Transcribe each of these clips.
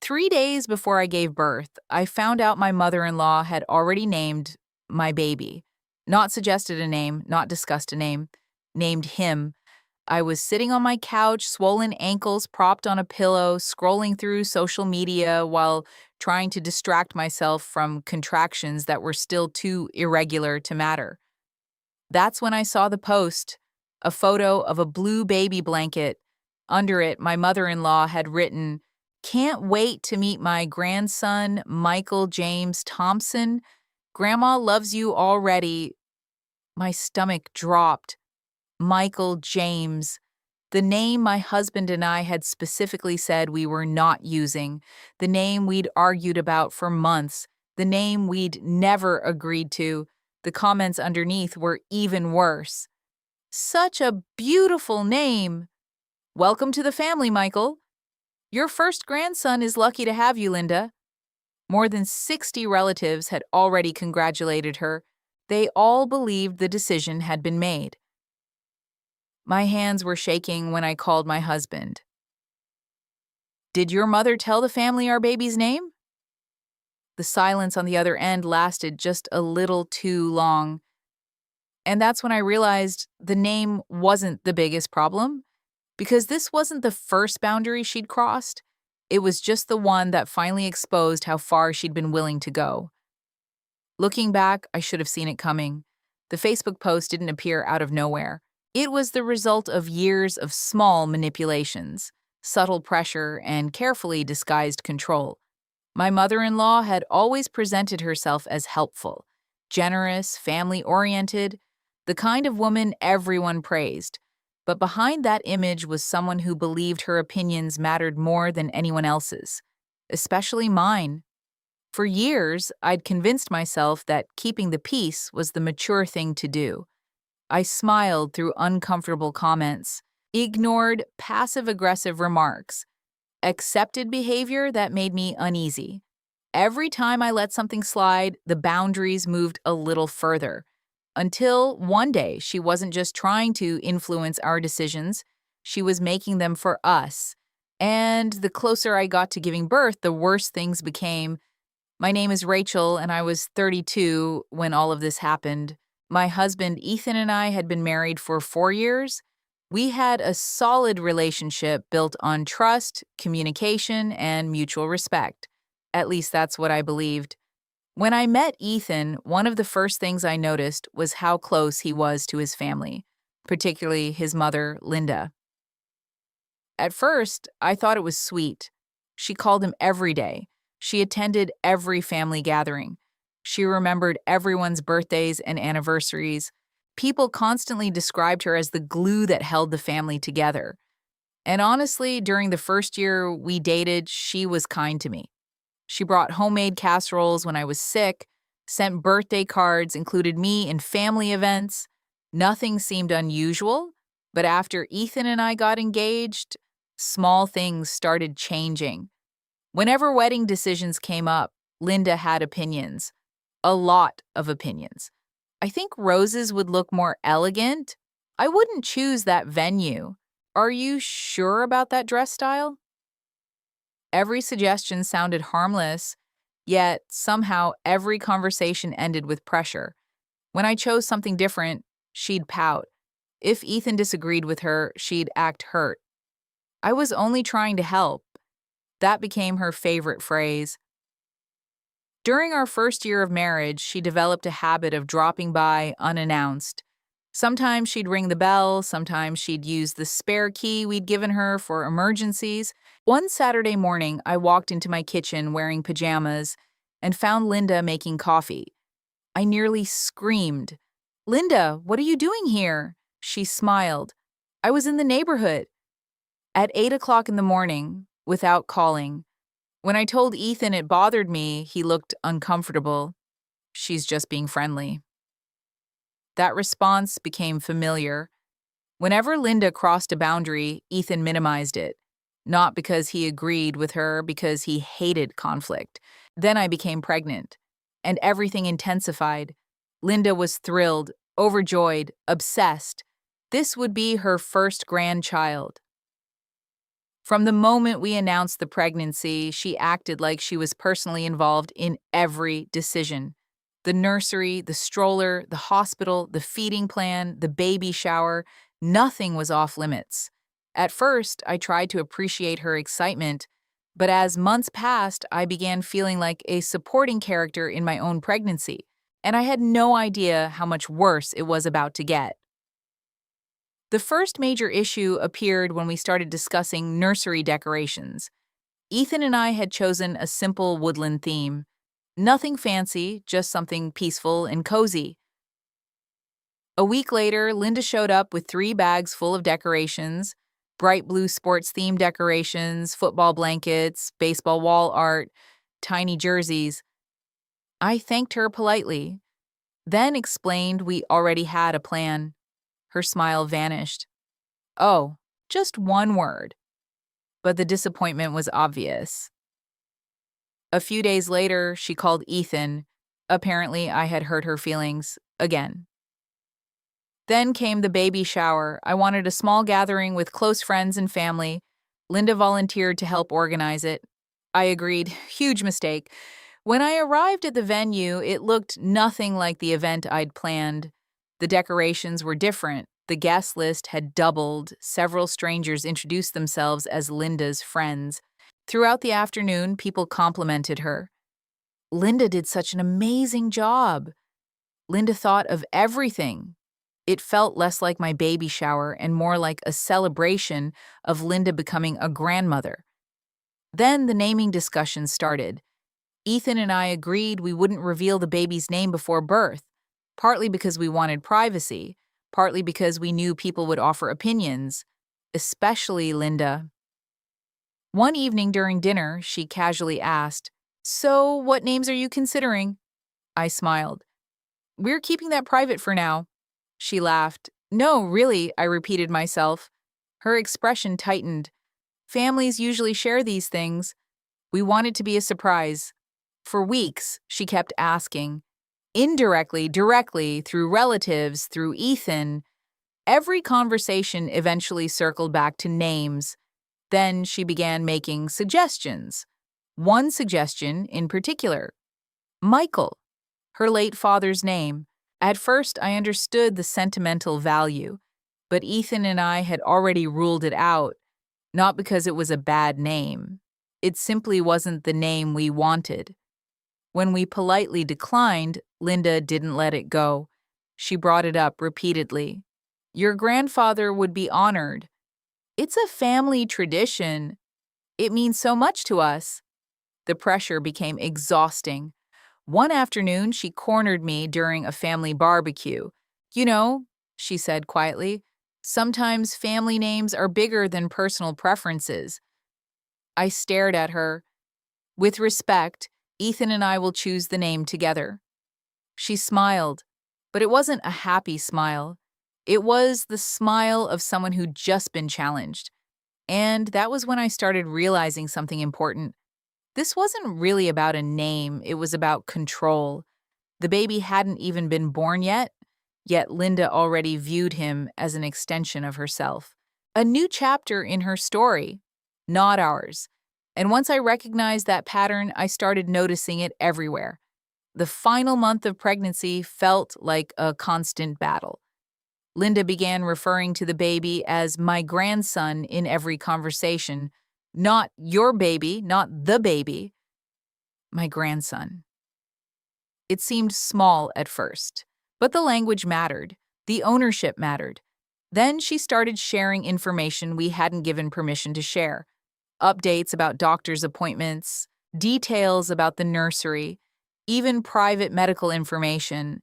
3 days before I gave birth, I found out my mother-in-law had already named my baby. Not suggested a name, not discussed a name, named him. I was sitting on my couch, swollen ankles propped on a pillow, scrolling through social media while trying to distract myself from contractions that were still too irregular to matter. That's when I saw the post, a photo of a blue baby blanket. Under it, my mother-in-law had written, "Can't wait to meet my grandson, Michael James Thompson. Grandma loves you already." My stomach dropped. Michael James. The name my husband and I had specifically said we were not using. The name we'd argued about for months. The name we'd never agreed to. The comments underneath were even worse. "Such a beautiful name. Welcome to the family, Michael. Your first grandson is lucky to have you, Linda." More than 60 relatives had already congratulated her. They all believed the decision had been made. My hands were shaking when I called my husband. "Did your mother tell the family our baby's name?" The silence on the other end lasted just a little too long. And that's when I realized the name wasn't the biggest problem, because this wasn't the first boundary she'd crossed. It was just the one that finally exposed how far she'd been willing to go. Looking back, I should have seen it coming. The Facebook post didn't appear out of nowhere. It was the result of years of small manipulations, subtle pressure, and carefully disguised control. My mother-in-law had always presented herself as helpful, generous, family-oriented, the kind of woman everyone praised. But behind that image was someone who believed her opinions mattered more than anyone else's, especially mine. For years, I'd convinced myself that keeping the peace was the mature thing to do. I smiled through uncomfortable comments, ignored passive-aggressive remarks, accepted behavior that made me uneasy. Every time I let something slide, the boundaries moved a little further. Until one day, she wasn't just trying to influence our decisions, she was making them for us. And the closer I got to giving birth, the worse things became. My name is Rachel, and I was 32 when all of this happened. My husband, Ethan, and I had been married for 4 years. We had a solid relationship built on trust, communication, and mutual respect. At least that's what I believed. When I met Ethan, one of the first things I noticed was how close he was to his family, particularly his mother, Linda. At first, I thought it was sweet. She called him every day. She attended every family gathering. She remembered everyone's birthdays and anniversaries. People constantly described her as the glue that held the family together. And honestly, during the first year we dated, she was kind to me. She brought homemade casseroles when I was sick, sent birthday cards, included me in family events. Nothing seemed unusual, but after Ethan and I got engaged, small things started changing. Whenever wedding decisions came up, Linda had opinions. A lot of opinions. "I think roses would look more elegant. I wouldn't choose that venue. Are you sure about that dress style?" Every suggestion sounded harmless, yet somehow every conversation ended with pressure. When I chose something different, she'd pout. If Ethan disagreed with her, she'd act hurt. I was only trying to help. That became her favorite phrase. During our first year of marriage, she developed a habit of dropping by unannounced. Sometimes she'd ring the bell, sometimes she'd use the spare key we'd given her for emergencies. One Saturday morning, I walked into my kitchen wearing pajamas and found Linda making coffee. I nearly screamed. "Linda, what are you doing here?" She smiled. "I was in the neighborhood." At 8 o'clock in the morning, without calling. When I told Ethan it bothered me, he looked uncomfortable. "She's just being friendly." That response became familiar. Whenever Linda crossed a boundary, Ethan minimized it. Not because he agreed with her, because he hated conflict. Then I became pregnant, and everything intensified. Linda was thrilled, overjoyed, obsessed. This would be her first grandchild. From the moment we announced the pregnancy, she acted like she was personally involved in every decision. The nursery, the stroller, the hospital, the feeding plan, the baby shower, nothing was off limits. At first, I tried to appreciate her excitement, but as months passed, I began feeling like a supporting character in my own pregnancy, and I had no idea how much worse it was about to get. The first major issue appeared when we started discussing nursery decorations. Ethan and I had chosen a simple woodland theme. Nothing fancy, just something peaceful and cozy. A week later, Linda showed up with 3 bags full of decorations: bright blue sports-themed decorations, football blankets, baseball wall art, tiny jerseys. I thanked her politely, then explained we already had a plan. Her smile vanished. Oh, just one word. But the disappointment was obvious. A few days later, she called Ethan. Apparently, I had hurt her feelings again. Then came the baby shower. I wanted a small gathering with close friends and family. Linda volunteered to help organize it. I agreed. Huge mistake. When I arrived at the venue, it looked nothing like the event I'd planned. The decorations were different. The guest list had doubled. Several strangers introduced themselves as Linda's friends. Throughout the afternoon, people complimented her. Linda did such an amazing job. Linda thought of everything. It felt less like my baby shower and more like a celebration of Linda becoming a grandmother. Then the naming discussion started. Ethan and I agreed we wouldn't reveal the baby's name before birth, partly because we wanted privacy, partly because we knew people would offer opinions, especially Linda. One evening during dinner, she casually asked, "So, what names are you considering?" I smiled. "We're keeping that private for now." She laughed. "No, really," I repeated myself. Her expression tightened. "Families usually share these things. We want it to be a surprise." For weeks, she kept asking. Indirectly, directly, through relatives, through Ethan. Every conversation eventually circled back to names. Then she began making suggestions. One suggestion in particular: Michael, her late father's name. At first, I understood the sentimental value, but Ethan and I had already ruled it out, not because it was a bad name. It simply wasn't the name we wanted. When we politely declined, Linda didn't let it go. She brought it up repeatedly. "Your grandfather would be honored. It's a family tradition. It means so much to us." The pressure became exhausting. One afternoon, she cornered me during a family barbecue. "You know," she said quietly, "sometimes family names are bigger than personal preferences." I stared at her. "With respect, Ethan and I will choose the name together." She smiled, but it wasn't a happy smile. It was the smile of someone who'd just been challenged. And that was when I started realizing something important. This wasn't really about a name, it was about control. The baby hadn't even been born yet Linda already viewed him as an extension of herself. A new chapter in her story, not ours. And once I recognized that pattern, I started noticing it everywhere. The final month of pregnancy felt like a constant battle. Linda began referring to the baby as my grandson in every conversation. Not your baby, not the baby, my grandson. It seemed small at first, but the language mattered. The ownership mattered. Then she started sharing information we hadn't given permission to share. Updates about doctor's appointments, details about the nursery, even private medical information.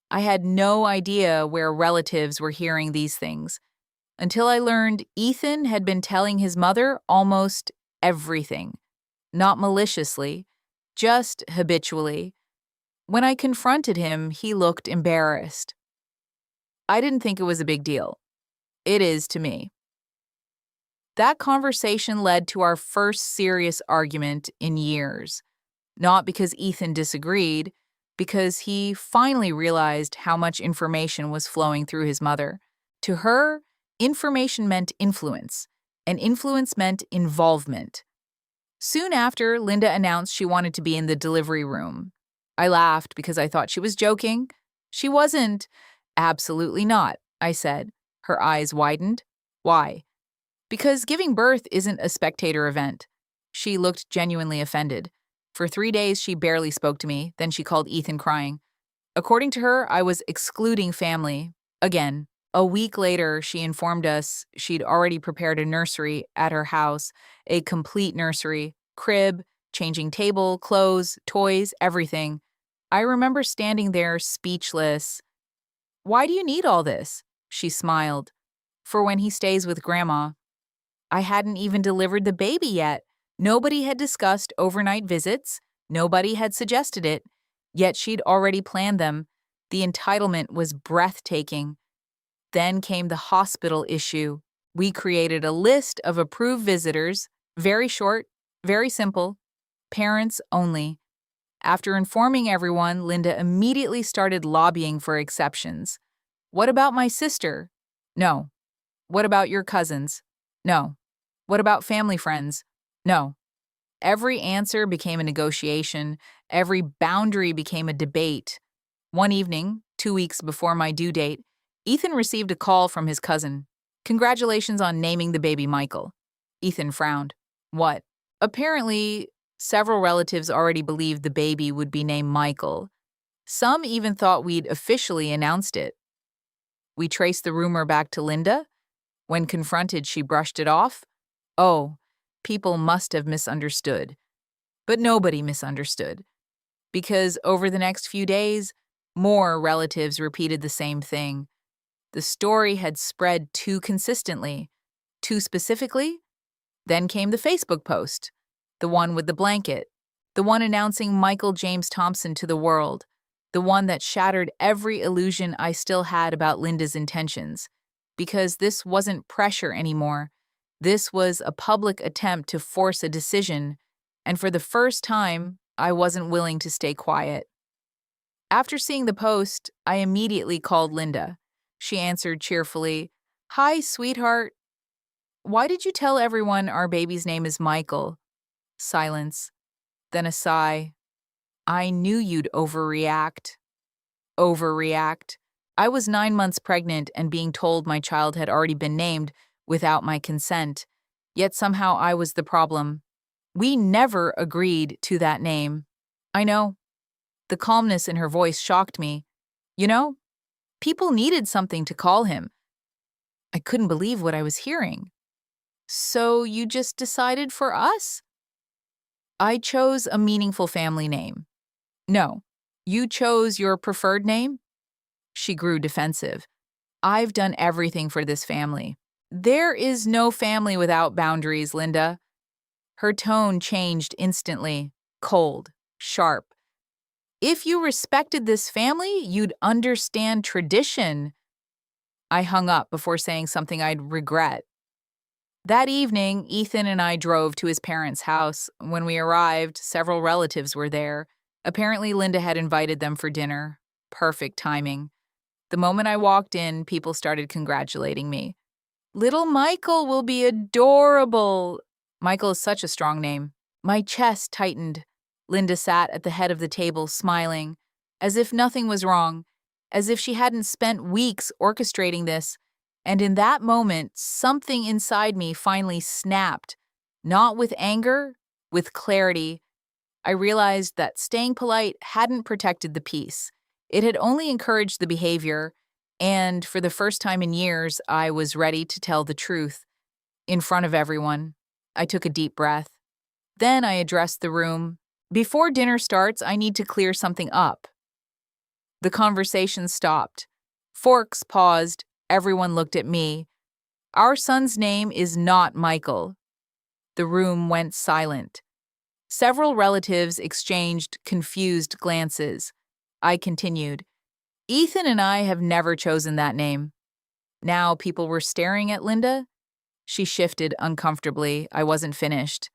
I had no idea where relatives were hearing these things until I learned Ethan had been telling his mother almost everything. Not maliciously, just habitually. When I confronted him, he looked embarrassed. I didn't think it was a big deal. It is to me. That conversation led to our first serious argument in years. Not because Ethan disagreed, because he finally realized how much information was flowing through his mother. To her, information meant influence. and influence meant involvement. Soon after, Linda announced she wanted to be in the delivery room. I laughed because I thought she was joking. She wasn't. Absolutely not, I said. Her eyes widened. Why? Because giving birth isn't a spectator event. She looked genuinely offended. For 3 days, she barely spoke to me. Then she called Ethan crying. According to her, I was excluding family. Again, a week later, she informed us she'd already prepared a nursery at her house, a complete nursery, crib, changing table, clothes, toys, everything. I remember standing there speechless. Why do you need all this? She smiled. For when he stays with Grandma. I hadn't even delivered the baby yet. Nobody had discussed overnight visits. Nobody had suggested it. Yet she'd already planned them. The entitlement was breathtaking. Then came the hospital issue. We created a list of approved visitors, very short, very simple, parents only. After informing everyone, Linda immediately started lobbying for exceptions. What about my sister? No. What about your cousins? No. What about family friends? No. Every answer became a negotiation. Every boundary became a debate. One evening, 2 weeks before my due date, Ethan received a call from his cousin. Congratulations on naming the baby Michael. Ethan frowned. What? Apparently, several relatives already believed the baby would be named Michael. Some even thought we'd officially announced it. We traced the rumor back to Linda. When confronted, she brushed it off. Oh, people must have misunderstood. But nobody misunderstood. Because over the next few days, more relatives repeated the same thing. The story had spread too consistently, too specifically. Then came the Facebook post, the one with the blanket, the one announcing Michael James Thompson to the world, the one that shattered every illusion I still had about Linda's intentions. Because this wasn't pressure anymore. This was a public attempt to force a decision, and for the first time, I wasn't willing to stay quiet. After seeing the post, I immediately called Linda. She answered cheerfully, "Hi, sweetheart. Why did you tell everyone our baby's name is Michael?" Silence. Then a sigh. I knew you'd overreact. Overreact. I was 9 months pregnant and being told my child had already been named without my consent. Yet somehow I was the problem. We never agreed to that name. I know. The calmness in her voice shocked me. You know, people needed something to call him. I couldn't believe what I was hearing. So you just decided for us? I chose a meaningful family name. No, you chose your preferred name? She grew defensive. I've done everything for this family. There is no family without boundaries, Linda. Her tone changed instantly, cold, sharp. If you respected this family, you'd understand tradition. I hung up before saying something I'd regret. That evening, Ethan and I drove to his parents' house. When we arrived, several relatives were there. Apparently, Linda had invited them for dinner. Perfect timing. The moment I walked in, people started congratulating me. Little Michael will be adorable. Michael is such a strong name. My chest tightened. Linda sat at the head of the table, smiling, as if nothing was wrong, as if she hadn't spent weeks orchestrating this. And in that moment, something inside me finally snapped, not with anger, with clarity. I realized that staying polite hadn't protected the peace. It had only encouraged the behavior, and for the first time in years, I was ready to tell the truth. In front of everyone, I took a deep breath. Then I addressed the room. Before dinner starts, I need to clear something up. The conversation stopped. Forks paused. Everyone looked at me. Our son's name is not Michael. The room went silent. Several relatives exchanged confused glances. I continued. Ethan and I have never chosen that name. Now people were staring at Linda. She shifted uncomfortably. I wasn't finished.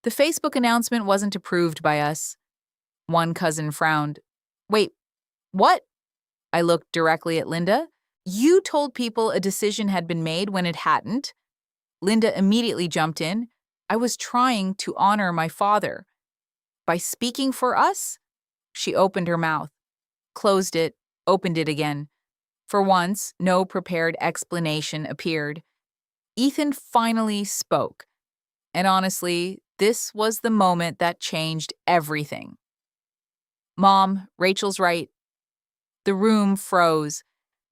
The Facebook announcement wasn't approved by us. One cousin frowned. Wait, what? I looked directly at Linda. You told people a decision had been made when it hadn't. Linda immediately jumped in. I was trying to honor my father. By speaking for us? She opened her mouth, closed it, opened it again. For once, no prepared explanation appeared. Ethan finally spoke. And honestly, this was the moment that changed everything. Mom, Rachel's right. The room froze.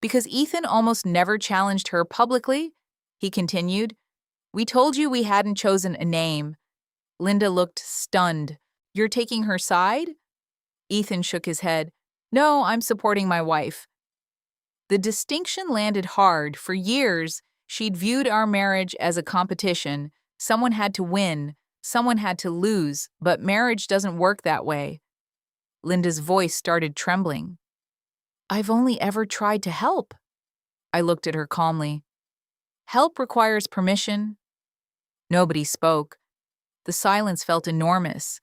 Because Ethan almost never challenged her publicly, he continued, "We told you we hadn't chosen a name." Linda looked stunned. "You're taking her side?" Ethan shook his head. "No, I'm supporting my wife." The distinction landed hard. For years, she'd viewed our marriage as a competition. Someone had to win, someone had to lose, but marriage doesn't work that way. Linda's voice started trembling. "I've only ever tried to help." I looked at her calmly. "Help requires permission." Nobody spoke. The silence felt enormous.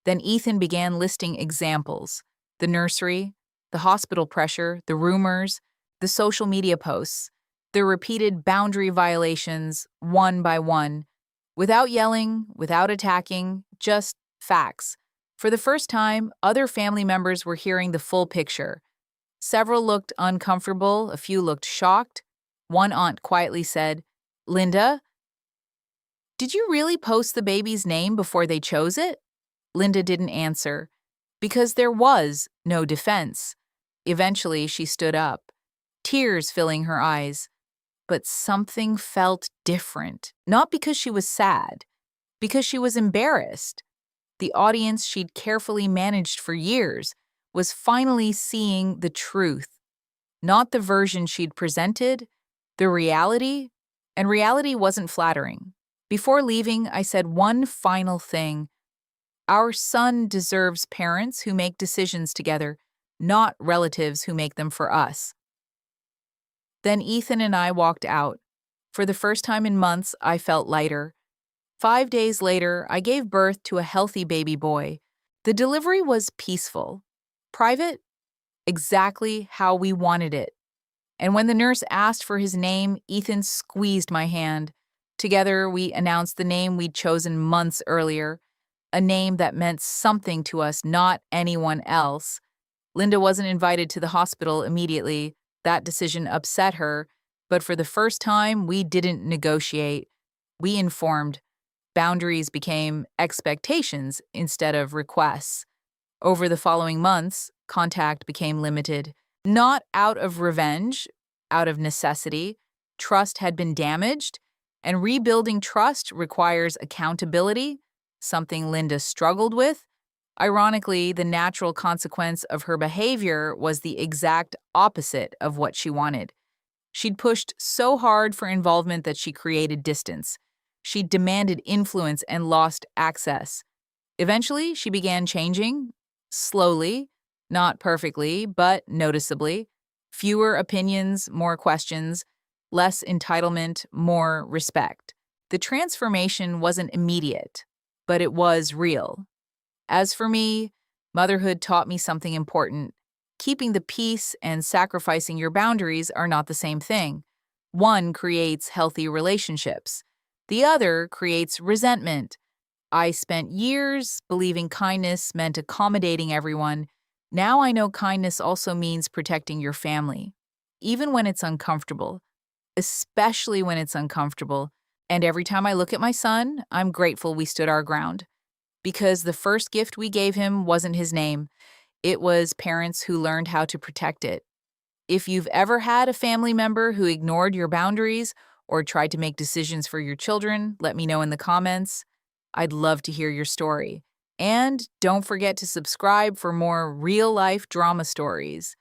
Then Ethan began listing examples: the nursery, the hospital pressure, the rumors, the social media posts, the repeated boundary violations, one by one, without yelling, without attacking, just facts. For the first time, other family members were hearing the full picture. Several looked uncomfortable, a few looked shocked. One aunt quietly said, "Linda, did you really post the baby's name before they chose it?" Linda didn't answer, because there was no defense. Eventually, she stood up, tears filling her eyes. But something felt different, not because she was sad, because she was embarrassed. The audience she'd carefully managed for years was finally seeing the truth, not the version she'd presented, the reality, and reality wasn't flattering. Before leaving, I said one final thing. Our son deserves parents who make decisions together, not relatives who make them for us. Then Ethan and I walked out. For the first time in months, I felt lighter. 5 days later, I gave birth to a healthy baby boy. The delivery was peaceful. Private? Exactly how we wanted it. And when the nurse asked for his name, Ethan squeezed my hand. Together, we announced the name we'd chosen months earlier, a name that meant something to us, not anyone else. Linda wasn't invited to the hospital immediately. That decision upset her, but for the first time, we didn't negotiate. We informed. Boundaries became expectations instead of requests. Over the following months, contact became limited. Not out of revenge, out of necessity. Trust had been damaged, and rebuilding trust requires accountability, something Linda struggled with. Ironically, the natural consequence of her behavior was the exact opposite of what she wanted. She'd pushed so hard for involvement that she created distance. She demanded influence and lost access. Eventually, she began changing, slowly, not perfectly, but noticeably. Fewer opinions, more questions, less entitlement, more respect. The transformation wasn't immediate, but it was real. As for me, motherhood taught me something important. Keeping the peace and sacrificing your boundaries are not the same thing. One creates healthy relationships. The other creates resentment. I spent years believing kindness meant accommodating everyone. Now I know kindness also means protecting your family, even when it's uncomfortable, especially when it's uncomfortable. And every time I look at my son, I'm grateful we stood our ground. Because the first gift we gave him wasn't his name. It was parents who learned how to protect it. If you've ever had a family member who ignored your boundaries or tried to make decisions for your children, let me know in the comments. I'd love to hear your story. And don't forget to subscribe for more real-life drama stories.